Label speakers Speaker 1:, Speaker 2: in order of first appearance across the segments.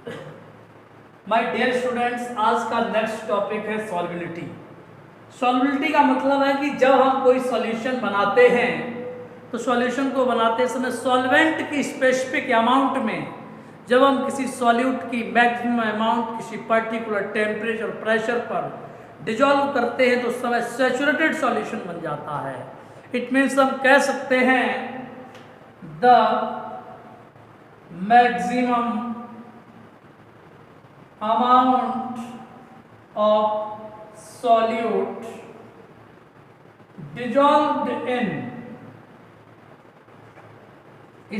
Speaker 1: My dear students, आज का next topic है सॉल्युबिलिटी। सॉल्युबिलिटी का मतलब है कि जब हम कोई सॉल्यूशन बनाते हैं तो सॉल्यूशन को बनाते समय सॉल्वेंट की स्पेसिफिक अमाउंट में जब हम किसी सॉल्यूट की मैक्सिमम अमाउंट किसी पर्टिकुलर टेम्परेचर प्रेशर पर डिजॉल्व करते हैं तो उस समय सैचुरेटेड सॉल्यूशन बन जाता है। इट मीन्स हम कह सकते हैं the maximum amount of solute dissolved in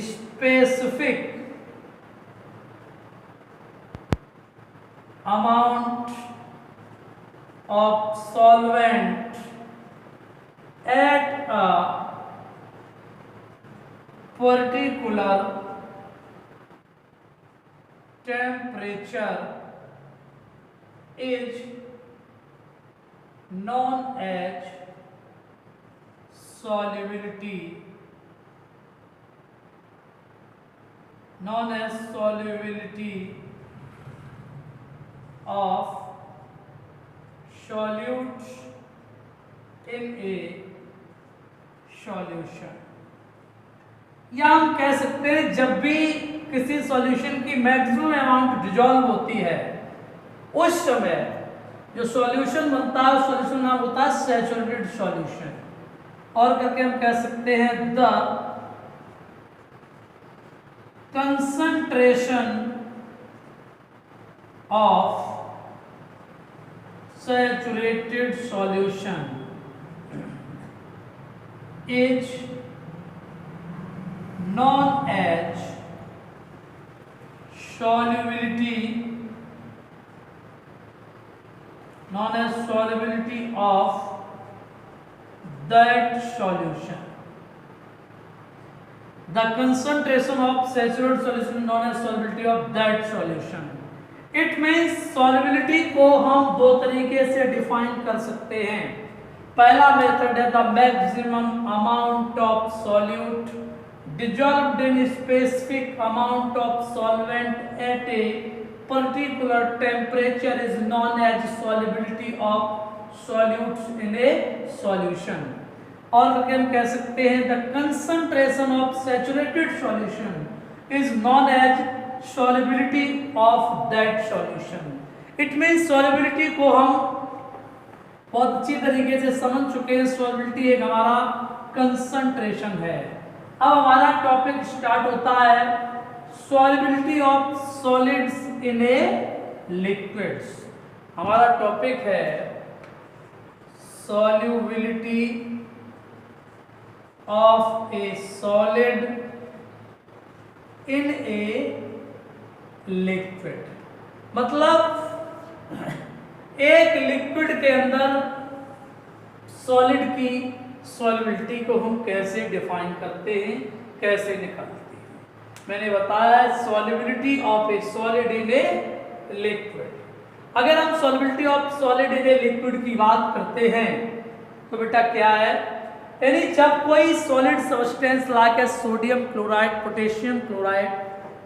Speaker 1: specific amount of solvent at a particular temperature is known as solubility of solutes in a solution। या हम कह सकते हैं जब भी किसी सॉल्यूशन की मैक्सिमम अमाउंट डिजॉल्व होती है उस समय जो सॉल्यूशन बनता है उस सॉल्यूशन नाम होता है सैचुरेटेड सॉल्यूशन। और करके हम कह सकते हैं the concentration of saturated solution is known as solubility of that solution। The concentration of saturated solution known as solubility of that solution। It means solubility को हम दो तरीके से डिफाइन कर सकते हैं। पहला मेथड है the maximum amount of solute dissolved in specific amount of solvent at a particular temperature is known as solubility of solutes in a solution। और हम कह सकते हैं the concentration of saturated solution is known as solubility of that solution। it means solubility को हम बहुत अच्छी तरीके से समझ चुके हैं। solubility एक हमारा concentration है। अब हमारा टॉपिक स्टार्ट होता है solubility of solids in A liquids. हमारा टॉपिक है solubility of A solid in a liquid. मतलब एक लिक्विड के अंदर सॉलिड की सॉल्युबिलिटी को हम कैसे डिफाइन करते हैं, कैसे निकालते हैं। मैंने बताया solubility of A solid in a liquid. अगर हम solubility of solid in a liquid की बात करते हैं तो बेटा क्या है, यानी जब कोई सॉलिड सब्सटेंस लाके sodium chloride, potassium chloride,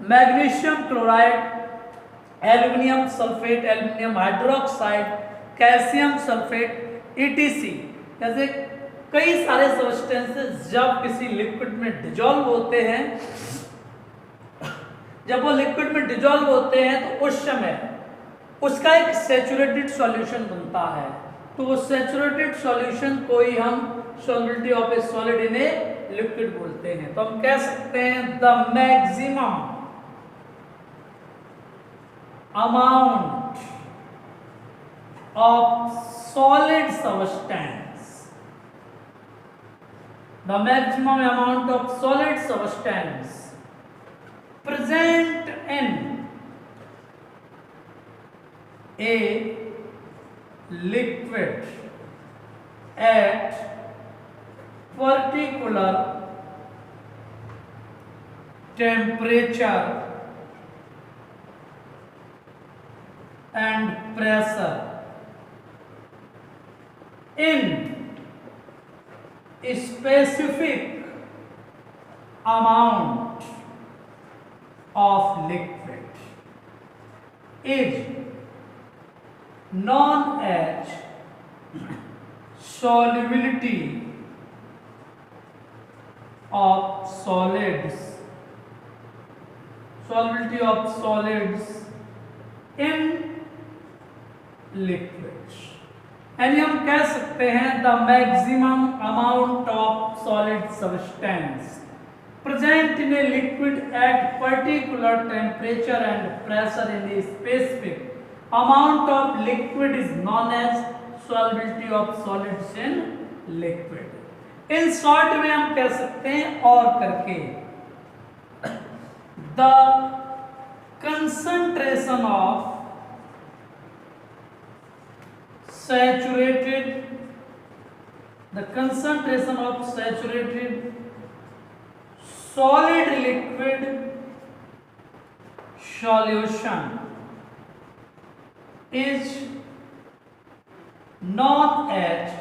Speaker 1: magnesium chloride, aluminium sulphate, aluminium hydroxide, calcium sulphate etc जैसे कई सारे सब्सटेंसेस जब किसी लिक्विड में डिजॉल्व होते हैं, जब वो लिक्विड में डिजॉल्व होते हैं तो उस समय उसका एक सैचुरेटेड सॉल्यूशन बनता है। तो वो सैचुरेटेड सॉल्यूशन को ही हम solubility of A solid in a liquid बोलते हैं। तो हम कह सकते हैं the maximum amount of solid substance, the maximum amount of solid substance present in a liquid at particular temperature and pressure in specific amount of liquid। is known as solubility of solids, solubility of solids in liquids, यानी हम कह सकते हैं the maximum amount of solid substance present in a liquid at particular temperature and pressure in a specific amount of liquid is known as solubility of solids in liquid. In short में हम कह सकते हैं और करके the concentration of saturated solid liquid solution is known as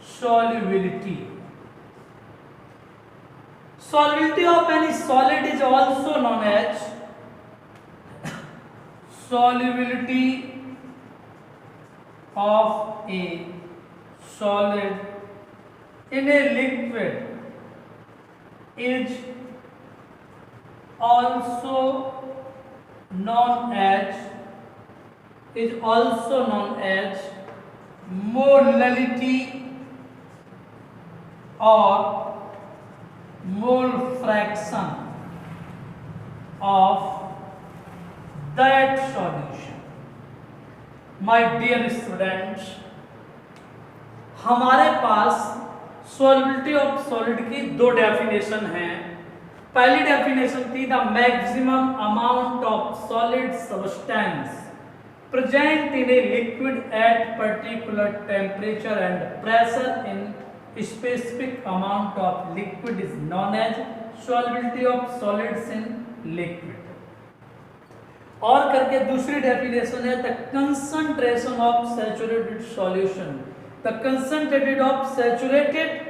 Speaker 1: solubility. Solubility of any solid is also known as solubility of a solid in a liquid is also known as molality or mole fraction of that solution. My dear students, हमारे पास solubility of solid की दो definition हैं। पहली definition थी the maximum amount of solid substance present in a liquid at particular temperature and pressure in specific amount of liquid is known as solubility of solids in liquid. और करके दूसरी definition है the concentration of saturated solution, the concentrated of saturated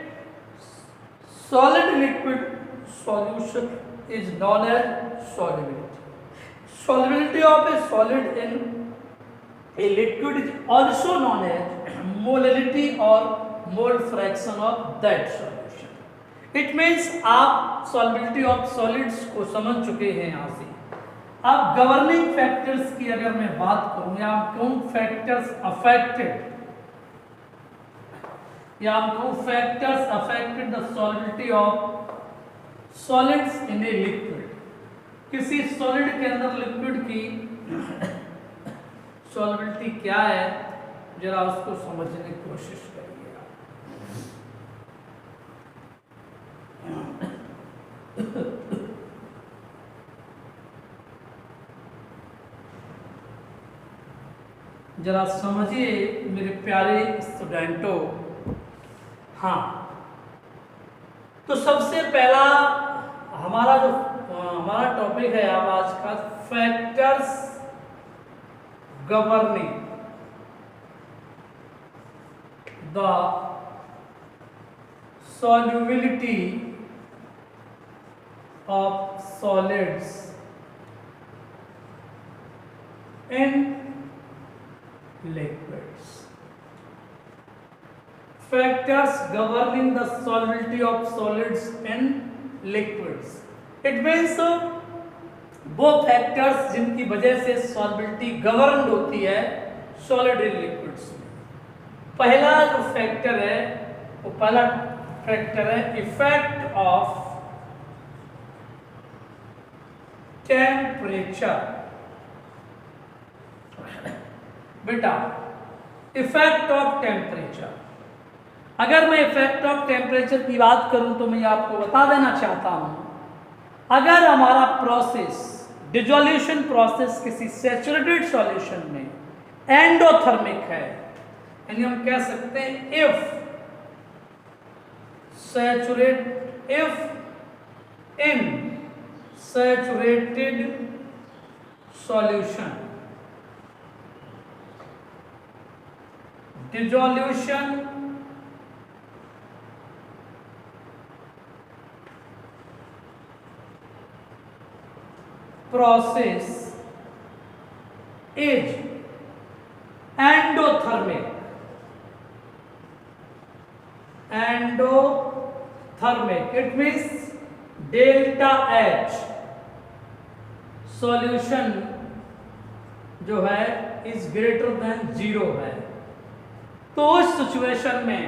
Speaker 1: solid liquid solution is known as solubility. Solubility of a solid in a liquid is also known as molality or mole fraction of that solution. It means आप solubility of solids को समझ चुके हैं यहाँ से। अब governing factors की अगर मैं बात करूँ या कौन factors affected या factors affected the solubility of solids in a liquid, किसी सॉलिड के अंदर लिक्विड की सॉल्युबिलिटी क्या है जरा उसको समझने की कोशिश करिए। जरा समझिए मेरे प्यारे स्टूडेंटों। हाँ, तो सबसे पहला हमारा टॉपिक है आज का factors governing the solubility of solids in liquids. Factors governing the solubility of solids in liquids. It means वो फैक्टर्स जिनकी वजह से सॉल्युबिलिटी गवर्न होती है सॉलिड इन लिक्विड्स में। पहला जो फैक्टर है वो पहला फैक्टर है इफेक्ट ऑफ टेम्परेचर। बेटा इफेक्ट ऑफ टेम्परेचर, अगर मैं इफेक्ट ऑफ टेम्परेचर की बात करूं तो मैं आपको बता देना चाहता हूं, अगर हमारा प्रोसेस डिसोल्यूशन प्रोसेस किसी सैचुरेटेड सॉल्यूशन में एंडोथर्मिक है, यानी हम कह सकते हैं if in saturated solution dissolution process is endothermic. Endothermic, it means delta H solution जो है इज ग्रेटर देन 0 है। तो उस सिचुएशन में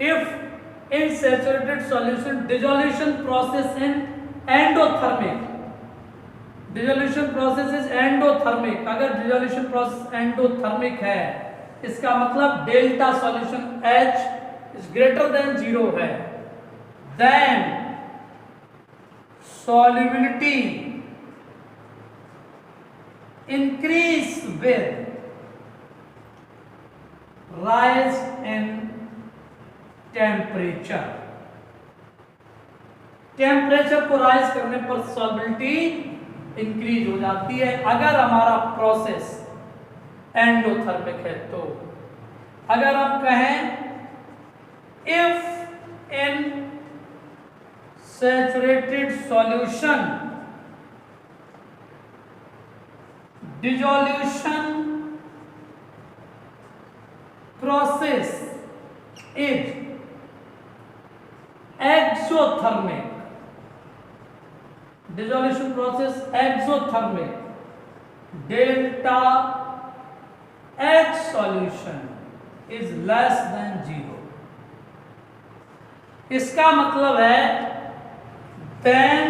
Speaker 1: if in saturated solution dissolution process in endothermic, dissolution process is endothermic, अगर डिसोल्यूशन प्रोसेस एंडोथर्मिक है इसका मतलब delta solution H is greater than 0 है, then solubility increase with rise in temperature. Temperature को राइज करने पर solubility increase हो जाती है अगर हमारा प्रोसेस एंडोथर्मिक है। तो अगर हम कहें if in saturated solution dissolution process is exothermic, dissolution process exothermic, delta H solution is less than 0। इसका मतलब है then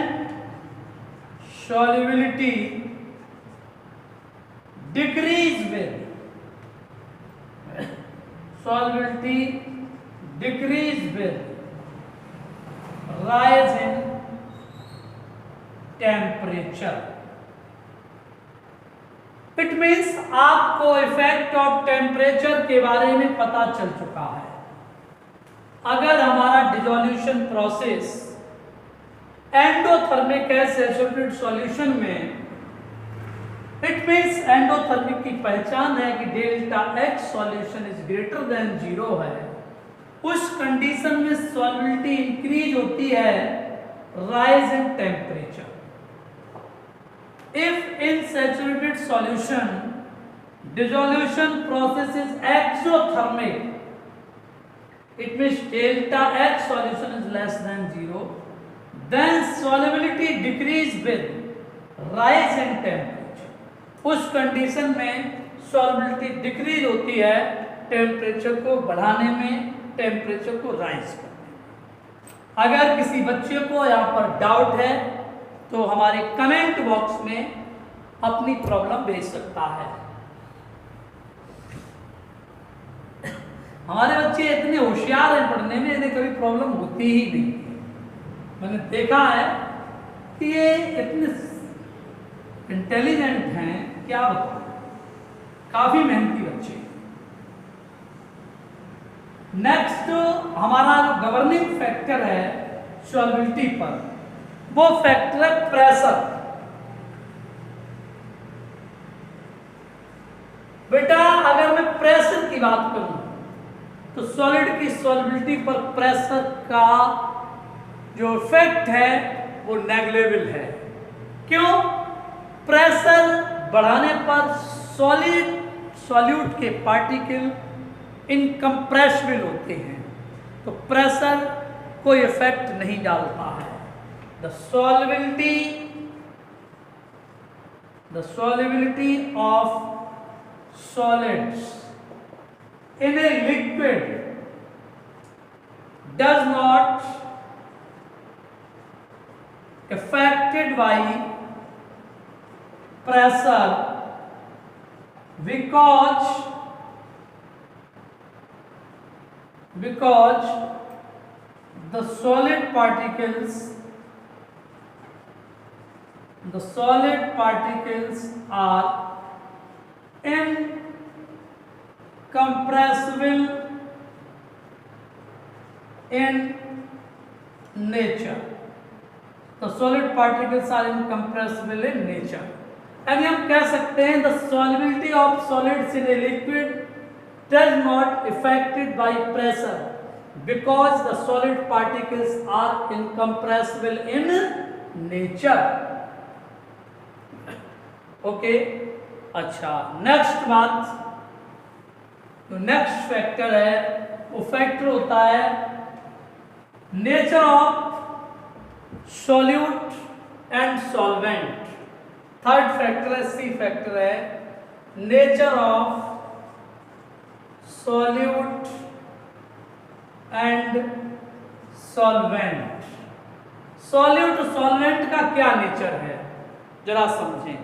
Speaker 1: solubility decrease with rise in temperature। It means आपको इफेक्ट ऑफ टेम्परेचर के बारे में पता चल चुका है। अगर हमारा डिसोल्यूशन प्रोसेस एंडोथर्मिक है सैचुरेटेड सॉल्यूशन में, इट मींस एंडोथर्मिक की पहचान है कि delta H solution is greater than 0 है। उस कंडीशन में सॉल्युबिलिटी इंक्रीज होती है rise in temperature. If in saturated solution dissolution process is exothermic, it means delta H solution is less than 0, then solubility decrease with rise in temperature। उस condition में solubility decrease होती है temperature को बढ़ाने में, temperature को rise करने में। अगर किसी बच्चे को यहाँ पर डाउट है तो हमारे कमेंट बॉक्स में अपनी प्रॉब्लम भेज सकता है। हमारे बच्चे इतने होशियार हैं पढ़ने में, इन्हें कभी प्रॉब्लम होती ही नहीं। मैंने देखा है कि ये इतने इंटेलिजेंट हैं, क्या बताऊं, काफी मेहनती बच्चे। नेक्स्ट हमारा जो गवर्निंग फैक्टर है सॉल्युबिलिटी पर, वो फैक्टर है प्रेशर। बेटा अगर मैं प्रेशर की बात करूं तो सॉलिड की सॉल्युबिलिटी पर प्रेशर का जो इफेक्ट है वो नेग्लेबल है। क्यों? प्रेशर बढ़ाने पर सॉल्यूट के पार्टिकल इनकम्प्रेसिबल होते हैं, तो प्रेशर कोई इफेक्ट नहीं डालता है। The solubility of solids in a liquid does not affected by pressure because the solid particles are incompressible in nature। The solid particles are incompressible in nature। यानी हम कह सकते हैं the solubility of solids in a liquid does not affected by pressure because the solid particles are incompressible in nature। Okay, अच्छा, next बात, तो next factor है वो फैक्टर होता है nature of solute and solvent. Third factor है, सी factor है, nature of solute and solvent. Solute solvent का क्या नेचर है जरा समझें।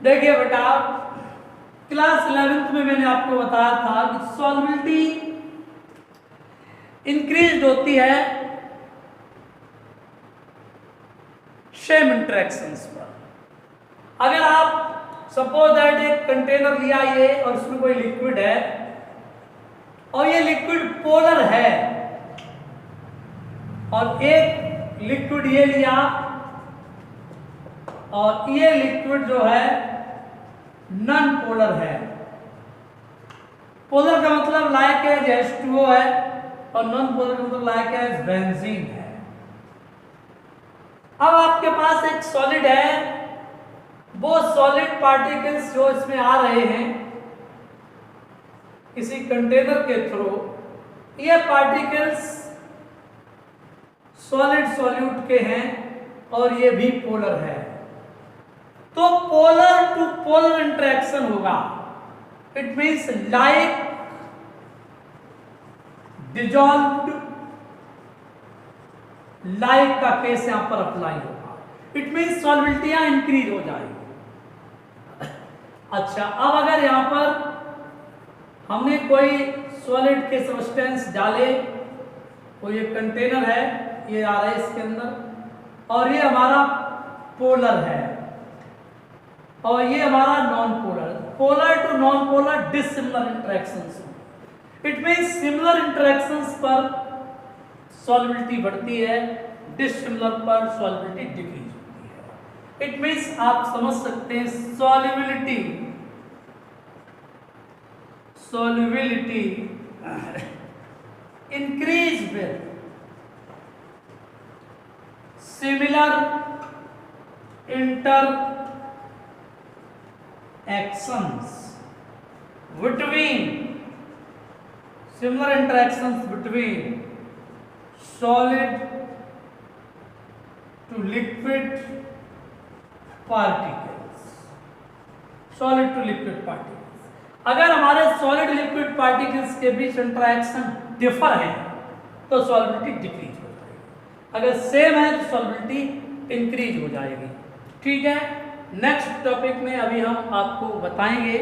Speaker 1: देखिए बेटा, क्लास 11th में मैंने आपको बताया था कि सॉल्युबिलिटी इंक्रीज होती है सेम इंटरेक्शंस पर। अगर आप सपोज दैट एक कंटेनर लिया ये और उसमें कोई लिक्विड है और ये लिक्विड पोलर है, और एक लिक्विड ये लिया और ये लिक्विड जो है नॉन पोलर है। पोलर का मतलब लाइक एज H2O है और नॉन पोलर का मतलब लाइक एज बेंजीन है। अब आपके पास एक सॉलिड है, वो सॉलिड पार्टिकल्स जो इसमें आ रहे हैं किसी कंटेनर के थ्रू, ये पार्टिकल्स सॉलिड सॉल्यूट के हैं और ये भी पोलर है, तो पोलर टू पोलर इंटरेक्शन होगा। It means like dissolved like का केस यहां पर अप्लाई होगा। इट मींस सॉल्युबिलिटियां इंक्रीज हो जाएगी। अच्छा, अब अगर यहां पर हमने कोई सॉलिड के सब्सटेंस डाले, कोई एक कंटेनर है, ये आ रहा है इसके अंदर, और ये हमारा पोलर है और ये हमारा non polar. Polar to non polar dissimilar interactions. It means similar interactions पर सॉल्युबिलिटी बढ़ती है, डिसिमिलर पर सॉल्युबिलिटी डिक्रीज होती है। इट मींस आप समझ सकते हैं solubility increase with similar interactions between solid to liquid particles। अगर हमारे सॉलिड लिक्विड पार्टिकल्स के बीच इंटरेक्शन डिफर है तो सॉल्युबिलिटी डिक्रीज हो जाएगी, अगर सेम है तो सॉल्युबिलिटी इंक्रीज हो जाएगी। ठीक है, नेक्स्ट टॉपिक में अभी हम आपको बताएंगे